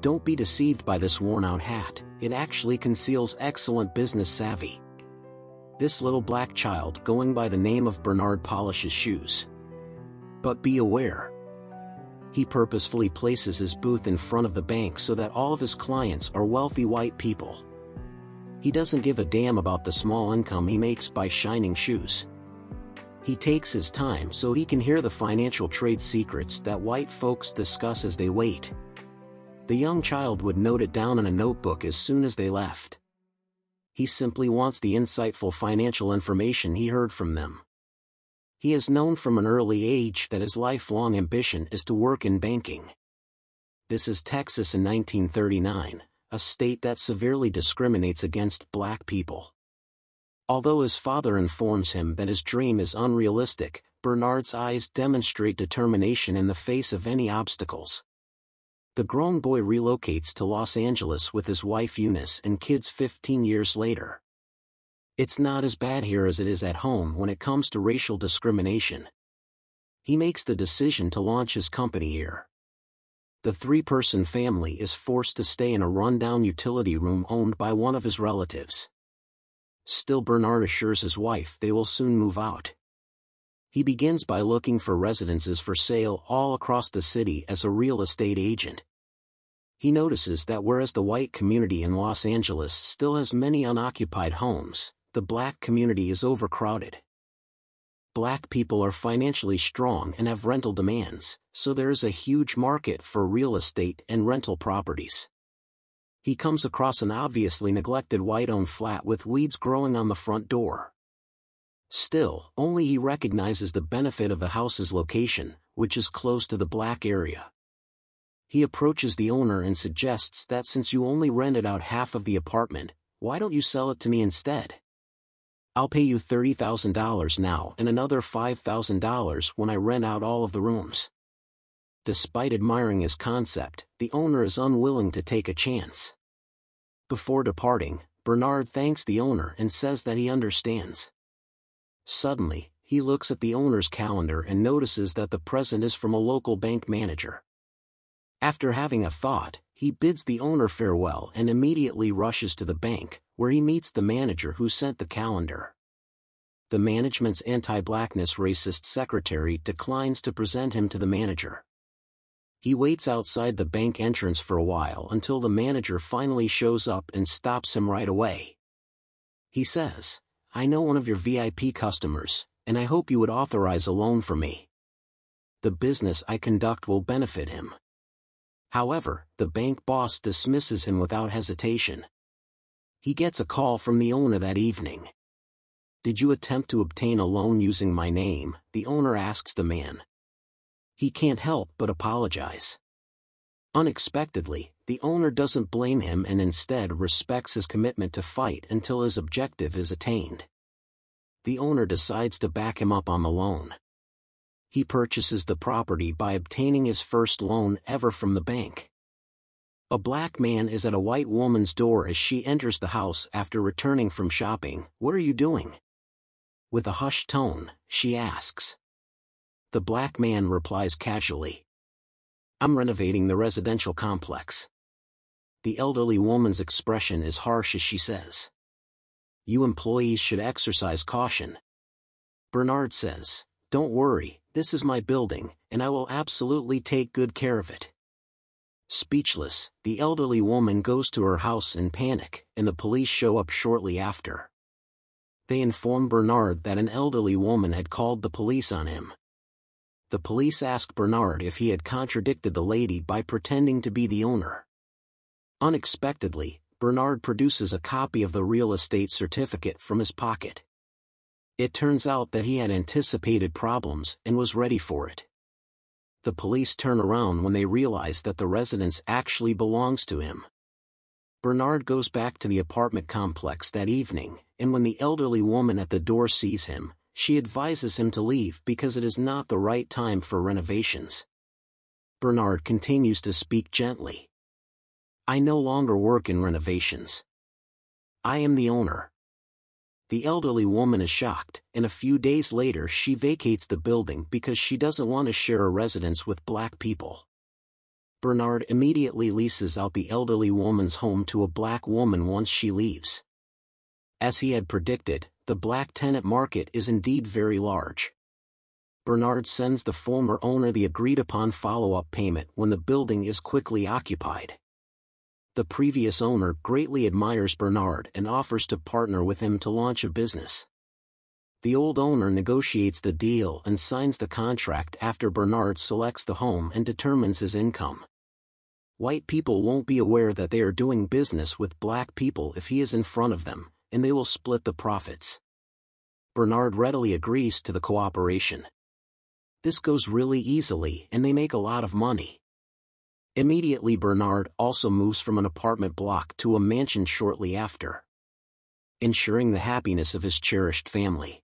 Don't be deceived by this worn-out hat, it actually conceals excellent business savvy. This little black child going by the name of Bernard polishes shoes. But be aware. He purposefully places his booth in front of the bank so that all of his clients are wealthy white people. He doesn't give a damn about the small income he makes by shining shoes. He takes his time so he can hear the financial trade secrets that white folks discuss as they wait. The young child would note it down in a notebook as soon as they left. He simply wants the insightful financial information he heard from them. He has known from an early age that his lifelong ambition is to work in banking. This is Texas in 1939, a state that severely discriminates against black people. Although his father informs him that his dream is unrealistic, Bernard's eyes demonstrate determination in the face of any obstacles. The grown boy relocates to Los Angeles with his wife Eunice and kids 15 years later. It's not as bad here as it is at home when it comes to racial discrimination. He makes the decision to launch his company here. The three-person family is forced to stay in a rundown utility room owned by one of his relatives. Still, Bernard assures his wife they will soon move out. He begins by looking for residences for sale all across the city as a real estate agent. He notices that whereas the white community in Los Angeles still has many unoccupied homes, the black community is overcrowded. Black people are financially strong and have rental demands, so there is a huge market for real estate and rental properties. He comes across an obviously neglected white-owned flat with weeds growing on the front door. Still, only he recognizes the benefit of the house's location, which is close to the black area. He approaches the owner and suggests that since you only rented out half of the apartment, why don't you sell it to me instead? I'll pay you $30,000 now and another $5,000 when I rent out all of the rooms. Despite admiring his concept, the owner is unwilling to take a chance. Before departing, Bernard thanks the owner and says that he understands. Suddenly, he looks at the owner's calendar and notices that the present is from a local bank manager. After having a thought, he bids the owner farewell and immediately rushes to the bank, where he meets the manager who sent the calendar. The management's anti-blackness racist secretary declines to present him to the manager. He waits outside the bank entrance for a while until the manager finally shows up and stops him right away. He says, "I know one of your VIP customers, and I hope you would authorize a loan for me. The business I conduct will benefit him." However, the bank boss dismisses him without hesitation. He gets a call from the owner that evening. "Did you attempt to obtain a loan using my name?" the owner asks the man. He can't help but apologize. Unexpectedly, the owner doesn't blame him and instead respects his commitment to fight until his objective is attained. The owner decides to back him up on the loan. He purchases the property by obtaining his first loan ever from the bank. A black man is at a white woman's door as she enters the house after returning from shopping. "What are you doing?" With a hushed tone, she asks. The black man replies casually, "I'm renovating the residential complex." The elderly woman's expression is harsh as she says, "You employees should exercise caution." Bernard says, "Don't worry, this is my building, and I will absolutely take good care of it." Speechless, the elderly woman goes to her house in panic, and the police show up shortly after. They inform Bernard that an elderly woman had called the police on him. The police ask Bernard if he had contradicted the lady by pretending to be the owner. Unexpectedly, Bernard produces a copy of the real estate certificate from his pocket. It turns out that he had anticipated problems and was ready for it. The police turn around when they realize that the residence actually belongs to him. Bernard goes back to the apartment complex that evening, and when the elderly woman at the door sees him, she advises him to leave because it is not the right time for renovations. Bernard continues to speak gently. "I no longer work in renovations. I am the owner." The elderly woman is shocked, and a few days later she vacates the building because she doesn't want to share a residence with black people. Bernard immediately leases out the elderly woman's home to a black woman once she leaves. As he had predicted, the black tenant market is indeed very large. Bernard sends the former owner the agreed-upon follow-up payment when the building is quickly occupied. The previous owner greatly admires Bernard and offers to partner with him to launch a business. The old owner negotiates the deal and signs the contract after Bernard selects the home and determines his income. White people won't be aware that they are doing business with black people if he is in front of them, and they will split the profits. Bernard readily agrees to the cooperation. This goes really easily and they make a lot of money. Immediately Bernard also moves from an apartment block to a mansion shortly after, ensuring the happiness of his cherished family.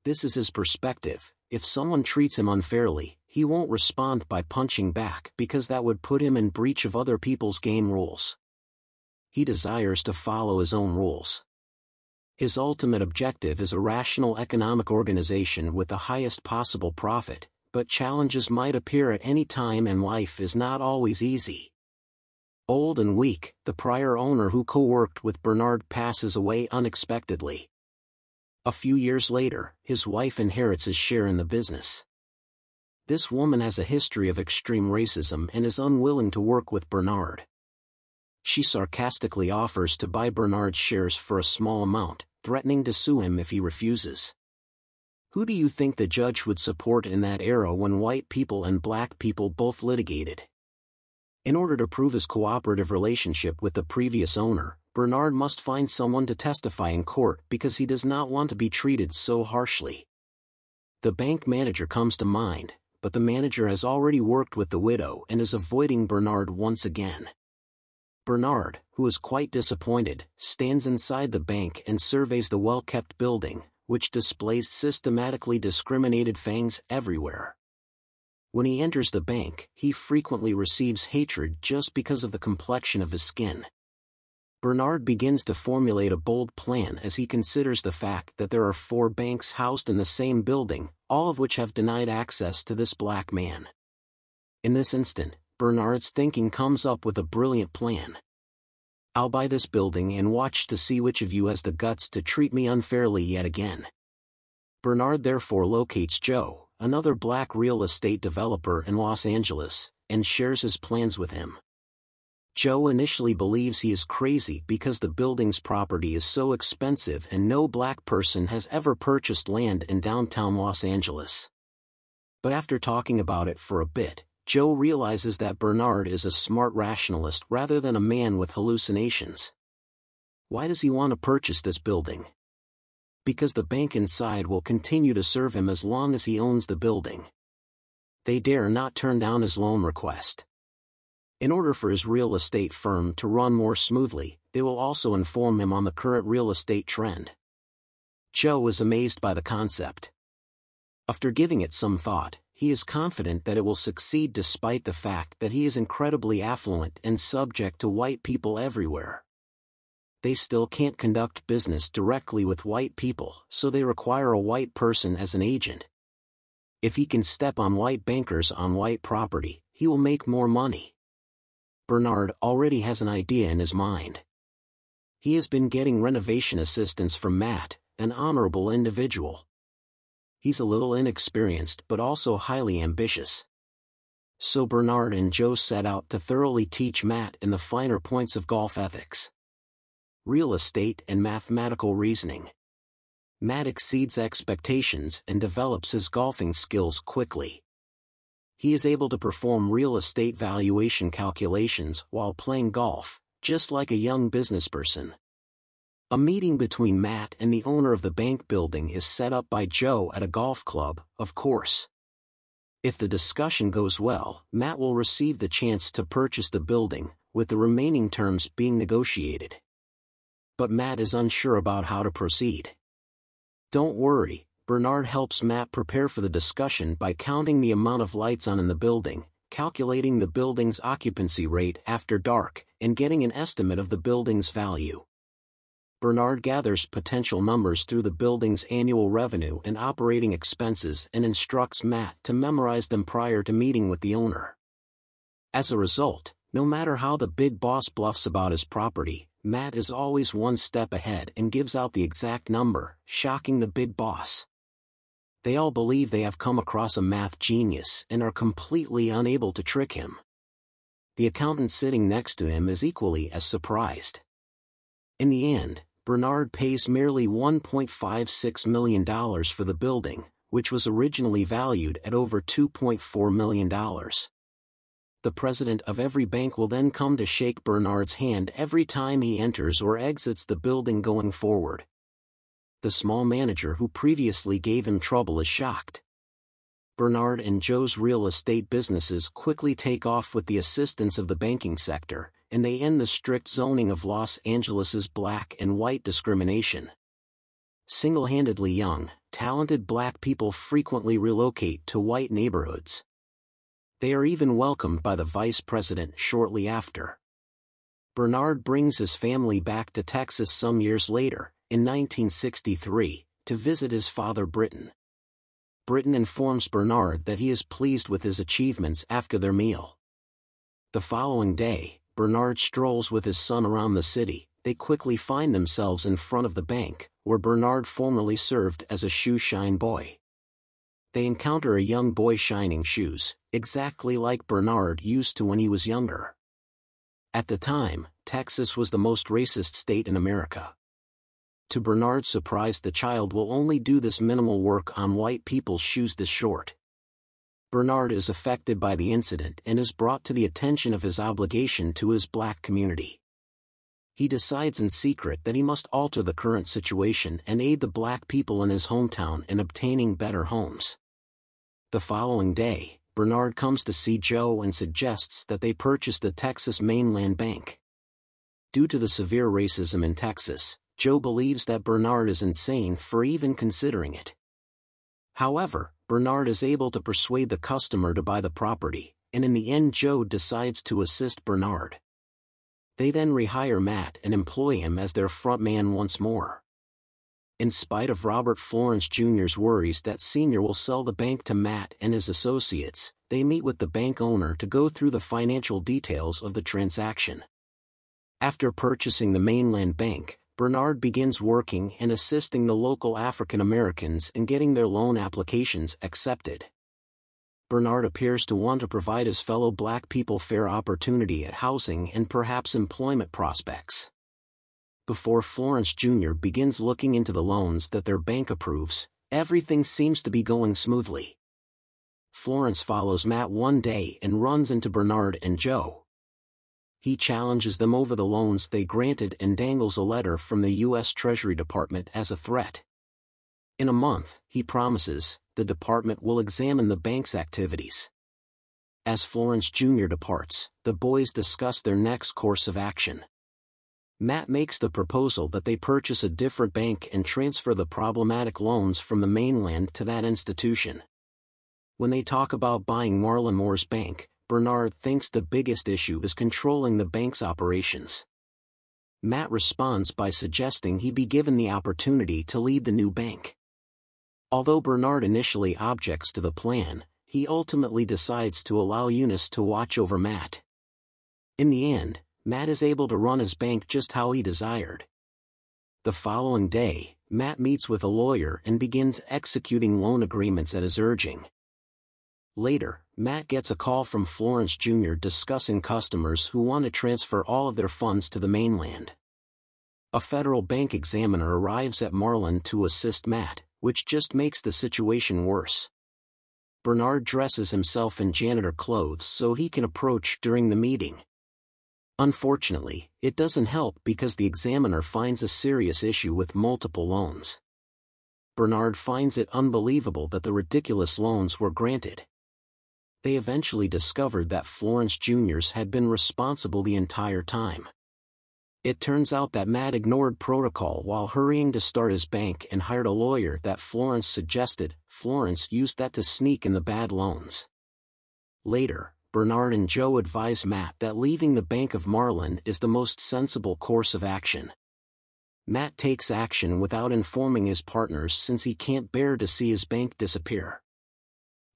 This is his perspective: if someone treats him unfairly, he won't respond by punching back because that would put him in breach of other people's game rules. He desires to follow his own rules. His ultimate objective is a rational economic organization with the highest possible profit, but challenges might appear at any time and life is not always easy. Old and weak, the prior owner who co-worked with Bernard passes away unexpectedly. A few years later, his wife inherits his share in the business. This woman has a history of extreme racism and is unwilling to work with Bernard. She sarcastically offers to buy Bernard's shares for a small amount, threatening to sue him if he refuses. Who do you think the judge would support in that era when white people and black people both litigated? In order to prove his cooperative relationship with the previous owner, Bernard must find someone to testify in court because he does not want to be treated so harshly. The bank manager comes to mind, but the manager has already worked with the widow and is avoiding Bernard once again. Bernard, who is quite disappointed, stands inside the bank and surveys the well-kept building, which displays systematically discriminated fangs everywhere. When he enters the bank, he frequently receives hatred just because of the complexion of his skin. Bernard begins to formulate a bold plan as he considers the fact that there are 4 banks housed in the same building, all of which have denied access to this black man. In this instant, Bernard's thinking comes up with a brilliant plan. I'll buy this building and watch to see which of you has the guts to treat me unfairly yet again. Bernard therefore locates Joe, another black real estate developer in Los Angeles, and shares his plans with him. Joe initially believes he is crazy because the building's property is so expensive and no black person has ever purchased land in downtown Los Angeles. But after talking about it for a bit, Joe realizes that Bernard is a smart rationalist rather than a man with hallucinations. Why does he want to purchase this building? Because the bank inside will continue to serve him as long as he owns the building. They dare not turn down his loan request. In order for his real estate firm to run more smoothly, they will also inform him on the current real estate trend. Joe is amazed by the concept. After giving it some thought, he is confident that it will succeed despite the fact that he is incredibly affluent and subject to white people everywhere. They still can't conduct business directly with white people, so they require a white person as an agent. If he can step on white bankers on white property, he will make more money. Bernard already has an idea in his mind. He has been getting renovation assistance from Matt, an honorable individual. He's a little inexperienced but also highly ambitious. So Bernard and Joe set out to thoroughly teach Matt in the finer points of golf ethics, real estate and mathematical reasoning. Matt exceeds expectations and develops his golfing skills quickly. He is able to perform real estate valuation calculations while playing golf, just like a young businessperson. A meeting between Matt and the owner of the bank building is set up by Joe at a golf club, of course. If the discussion goes well, Matt will receive the chance to purchase the building, with the remaining terms being negotiated. But Matt is unsure about how to proceed. Don't worry, Bernard helps Matt prepare for the discussion by counting the amount of lights on in the building, calculating the building's occupancy rate after dark, and getting an estimate of the building's value. Bernard gathers potential numbers through the building's annual revenue and operating expenses and instructs Matt to memorize them prior to meeting with the owner. As a result, no matter how the big boss bluffs about his property, Matt is always one step ahead and gives out the exact number, shocking the big boss. They all believe they have come across a math genius and are completely unable to trick him. The accountant sitting next to him is equally as surprised. In the end, Bernard pays merely $1.56 million for the building, which was originally valued at over $2.4 million. The president of every bank will then come to shake Bernard's hand every time he enters or exits the building going forward. The small manager who previously gave him trouble is shocked. Bernard and Joe's real estate businesses quickly take off with the assistance of the banking sector, and they end the strict zoning of Los Angeles's black and white discrimination. Single-handedly young, talented black people frequently relocate to white neighborhoods. They are even welcomed by the vice president shortly after. Bernard brings his family back to Texas some years later, in 1963, to visit his father Britton. Britton informs Bernard that he is pleased with his achievements after their meal. The following day, Bernard strolls with his son around the city. They quickly find themselves in front of the bank, where Bernard formerly served as a shoe shine boy. They encounter a young boy shining shoes, exactly like Bernard used to when he was younger. At the time, Texas was the most racist state in America. To Bernard's surprise, the child will only do this minimal work on white people's shoes this short. Bernard is affected by the incident and is brought to the attention of his obligation to his black community. He decides in secret that he must alter the current situation and aid the black people in his hometown in obtaining better homes. The following day, Bernard comes to see Joe and suggests that they purchase the Texas Mainland Bank. Due to the severe racism in Texas, Joe believes that Bernard is insane for even considering it. However, Bernard is able to persuade the customer to buy the property, and in the end Joe decides to assist Bernard. They then rehire Matt and employ him as their front man once more. In spite of Robert Florence Jr.'s worries that Sr. will sell the bank to Matt and his associates, they meet with the bank owner to go through the financial details of the transaction. After purchasing the Mainland Bank, Bernard begins working and assisting the local African Americans in getting their loan applications accepted. Bernard appears to want to provide his fellow black people fair opportunity at housing and perhaps employment prospects. Before Florence Jr. begins looking into the loans that their bank approves, everything seems to be going smoothly. Florence follows Matt one day and runs into Bernard and Joe. He challenges them over the loans they granted and dangles a letter from the U.S. Treasury Department as a threat. In a month, he promises, the department will examine the bank's activities. As Florence Jr. departs, the boys discuss their next course of action. Matt makes the proposal that they purchase a different bank and transfer the problematic loans from the mainland to that institution. When they talk about buying Marlon Moore's bank, Bernard thinks the biggest issue is controlling the bank's operations. Matt responds by suggesting he be given the opportunity to lead the new bank. Although Bernard initially objects to the plan, he ultimately decides to allow Eunice to watch over Matt. In the end, Matt is able to run his bank just how he desired. The following day, Matt meets with a lawyer and begins executing loan agreements at his urging. Later, Matt gets a call from Florence Jr. discussing customers who want to transfer all of their funds to the mainland. A federal bank examiner arrives at Marlon to assist Matt, which just makes the situation worse. Bernard dresses himself in janitor clothes so he can approach during the meeting. Unfortunately, it doesn't help because the examiner finds a serious issue with multiple loans. Bernard finds it unbelievable that the ridiculous loans were granted. They eventually discovered that Florence Jr.'s had been responsible the entire time. It turns out that Matt ignored protocol while hurrying to start his bank and hired a lawyer that Florence suggested. Florence used that to sneak in the bad loans. Later, Bernard and Joe advise Matt that leaving the Bank of Marlon is the most sensible course of action. Matt takes action without informing his partners since he can't bear to see his bank disappear.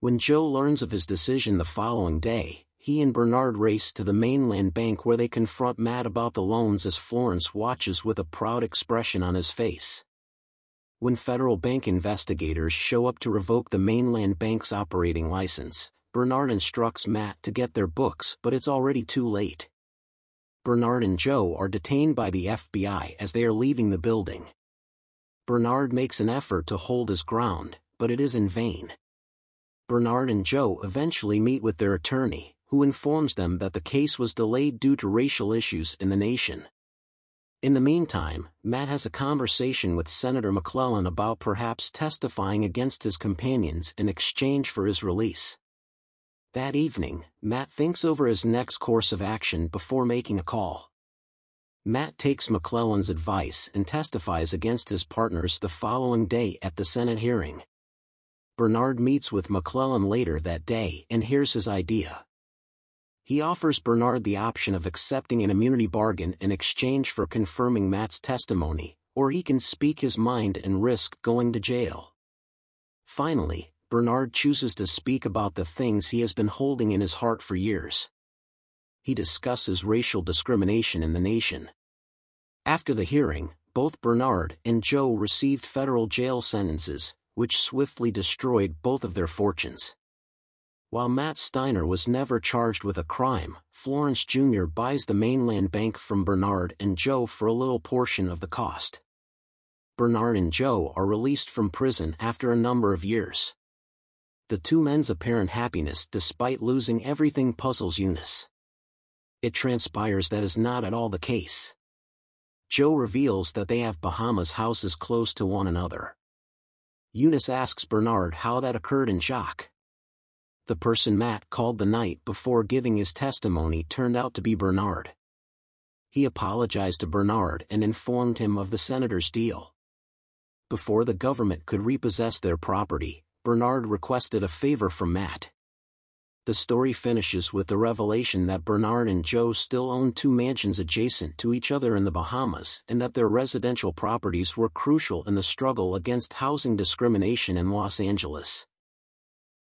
When Joe learns of his decision the following day, he and Bernard race to the mainland bank where they confront Matt about the loans as Florence watches with a proud expression on his face. When federal bank investigators show up to revoke the mainland bank's operating license, Bernard instructs Matt to get their books, but it's already too late. Bernard and Joe are detained by the FBI as they are leaving the building. Bernard makes an effort to hold his ground, but it is in vain. Bernard and Joe eventually meet with their attorney, who informs them that the case was delayed due to racial issues in the nation. In the meantime, Matt has a conversation with Senator McClellan about perhaps testifying against his companions in exchange for his release. That evening, Matt thinks over his next course of action before making a call. Matt takes McClellan's advice and testifies against his partners the following day at the Senate hearing. Bernard meets with McClellan later that day and hears his idea. He offers Bernard the option of accepting an immunity bargain in exchange for confirming Matt's testimony, or he can speak his mind and risk going to jail. Finally, Bernard chooses to speak about the things he has been holding in his heart for years. He discusses racial discrimination in the nation. After the hearing, both Bernard and Joe received federal jail sentences, which swiftly destroyed both of their fortunes. While Matt Steiner was never charged with a crime, Florence Jr. buys the mainland bank from Bernard and Joe for a little portion of the cost. Bernard and Joe are released from prison after a number of years. The two men's apparent happiness despite losing everything puzzles Eunice. It transpires that is not at all the case. Joe reveals that they have Bahamas houses close to one another. Eunice asks Bernard how that occurred in shock. The person Matt called the night before giving his testimony turned out to be Bernard. He apologized to Bernard and informed him of the senator's deal. Before the government could repossess their property, Bernard requested a favor from Matt. The story finishes with the revelation that Bernard and Joe still own two mansions adjacent to each other in the Bahamas and that their residential properties were crucial in the struggle against housing discrimination in Los Angeles.